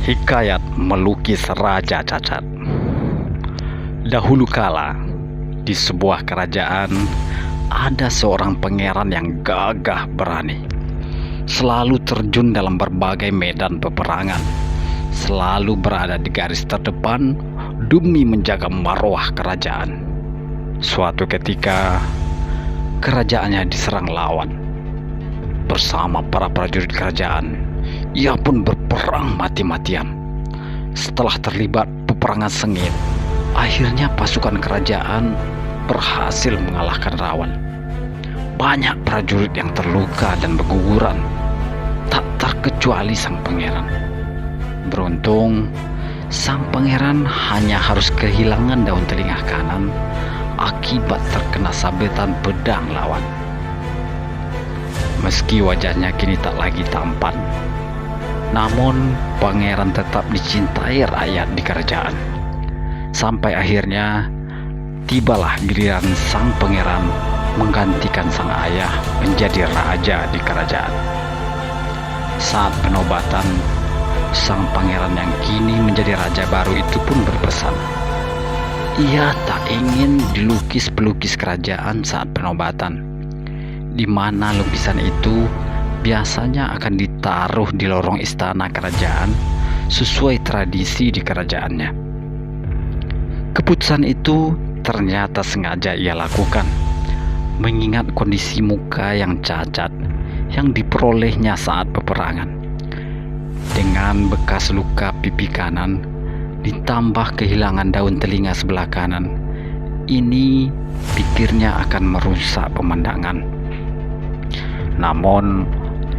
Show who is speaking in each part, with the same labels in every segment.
Speaker 1: Hikayat melukis Raja Cacat. Dahulu kala, di sebuah kerajaan, ada seorang pangeran yang gagah berani. Selalu terjun dalam berbagai medan peperangan. Selalu berada di garis terdepan demi menjaga marwah kerajaan. Suatu ketika, kerajaannya diserang lawan. Bersama para prajurit kerajaan, ia pun berperang mati-matian. Setelah terlibat peperangan sengit, akhirnya pasukan kerajaan berhasil mengalahkan lawan. Banyak prajurit yang terluka dan berguguran, tak terkecuali sang pangeran. Beruntung, sang pangeran hanya harus kehilangan daun telinga kanan akibat terkena sabetan pedang lawan. Meski wajahnya kini tak lagi tampan, namun pangeran tetap dicintai rakyat di kerajaan. Sampai akhirnya tibalah giliran sang pangeran menggantikan sang ayah menjadi raja di kerajaan. Saat penobatan, sang pangeran yang kini menjadi raja baru itu pun berpesan, ia tak ingin dilukis pelukis kerajaan saat penobatan, di mana lukisan itu biasanya akan ditaruh di lorong istana kerajaan sesuai tradisi di kerajaannya. Keputusan itu ternyata sengaja ia lakukan, mengingat kondisi muka yang cacat yang diperolehnya saat peperangan. Dengan bekas luka pipi kanan, ditambah kehilangan daun telinga sebelah kanan, ini pikirnya akan merusak pemandangan. Namun,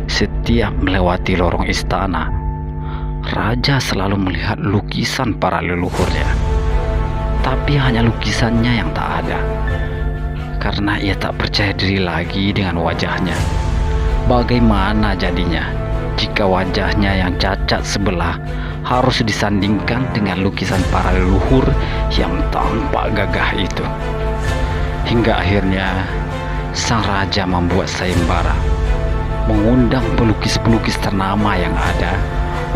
Speaker 1: setiap melewati lorong istana, raja selalu melihat lukisan para leluhurnya. Tapi hanya lukisannya yang tak ada, karena ia tak percaya diri lagi dengan wajahnya. Bagaimana jadinya jika wajahnya yang cacat sebelah harus disandingkan dengan lukisan para leluhur yang tampak gagah itu? Hingga akhirnya sang raja membuat sayembara, mengundang pelukis-pelukis ternama yang ada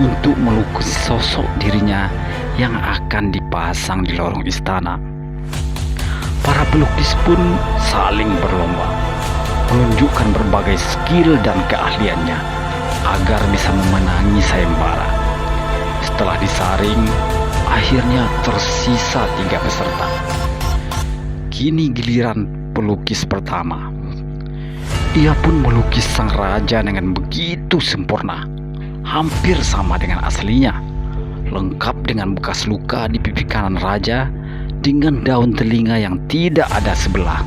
Speaker 1: untuk melukis sosok dirinya yang akan dipasang di lorong istana. Para pelukis pun saling berlomba, menunjukkan berbagai skill dan keahliannya agar bisa memenangi sayembara. Setelah disaring, akhirnya tersisa 3 peserta. Kini giliran pelukis pertama. Ia pun melukis sang raja dengan begitu sempurna, hampir sama dengan aslinya, lengkap dengan bekas luka di pipi kanan raja dengan daun telinga yang tidak ada sebelah.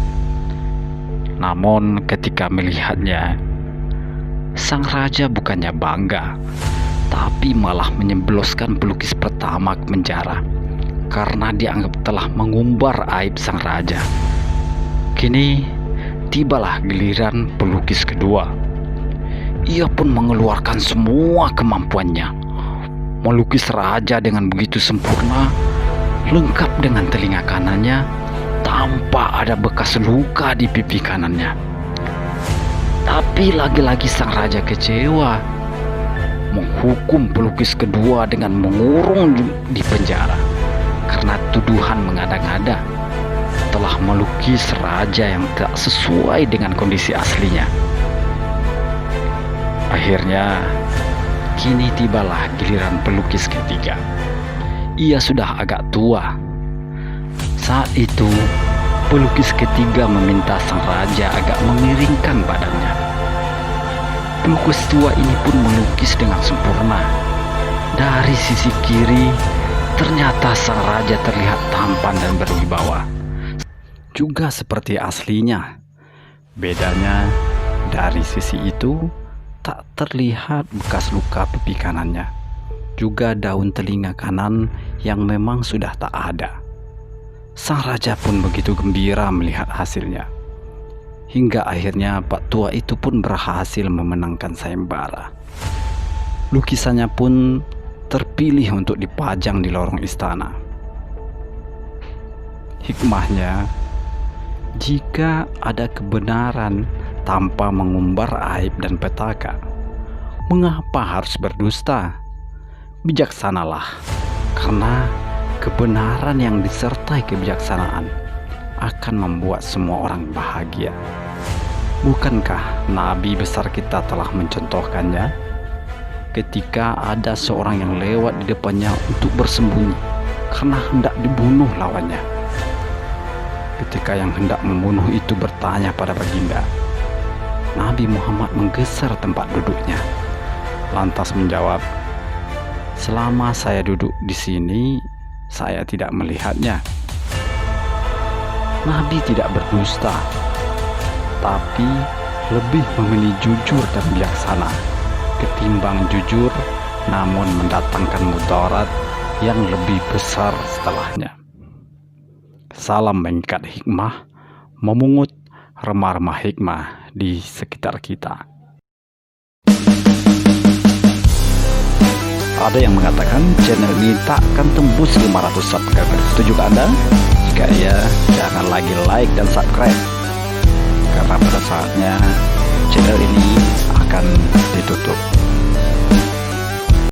Speaker 1: Namun ketika melihatnya, sang raja bukannya bangga, tapi malah menyebloskan pelukis pertama ke penjara karena dianggap telah mengumbar aib sang raja. Kini tibalah giliran pelukis kedua. Ia pun mengeluarkan semua kemampuannya, melukis raja dengan begitu sempurna, lengkap dengan telinga kanannya tanpa ada bekas luka di pipi kanannya. Tapi lagi-lagi sang raja kecewa, menghukum pelukis kedua dengan mengurung di penjara karena tuduhan mengada-ngada telah melukis raja yang tak sesuai dengan kondisi aslinya. Akhirnya, kini tibalah giliran pelukis ketiga. Ia sudah agak tua. Saat itu, pelukis ketiga meminta sang raja agak memiringkan badannya. Pelukis tua ini pun melukis dengan sempurna. Dari sisi kiri, ternyata sang raja terlihat tampan dan berwibawa, juga seperti aslinya. Bedanya, dari sisi itu tak terlihat bekas luka pipi kanannya, juga daun telinga kanan yang memang sudah tak ada. Sang raja pun begitu gembira melihat hasilnya. Hingga akhirnya Pak Tua itu pun berhasil memenangkan sayembara. Lukisannya pun terpilih untuk dipajang di lorong istana. Hikmahnya, jika ada kebenaran tanpa mengumbar aib dan petaka, mengapa harus berdusta? bijaksanalah, karena kebenaran yang disertai kebijaksanaan akan membuat semua orang bahagia. Bukankah Nabi besar kita telah mencontohkannya? Ketika ada seorang yang lewat di depannya untuk bersembunyi karena hendak dibunuh lawannya. Ketika yang hendak membunuh itu bertanya pada baginda, Nabi Muhammad menggeser tempat duduknya, lantas menjawab, "Selama saya duduk di sini, saya tidak melihatnya." Nabi tidak berdusta, tapi lebih memilih jujur dan bijaksana ketimbang jujur namun mendatangkan mudarat yang lebih besar setelahnya. Salam mengikat hikmah, memungut remah-remah hikmah di sekitar kita. Ada yang mengatakan channel ini tak akan tembus 500 subscriber. Setujukah Anda? Jika iya, jangan lagi like dan subscribe, karena pada saatnya channel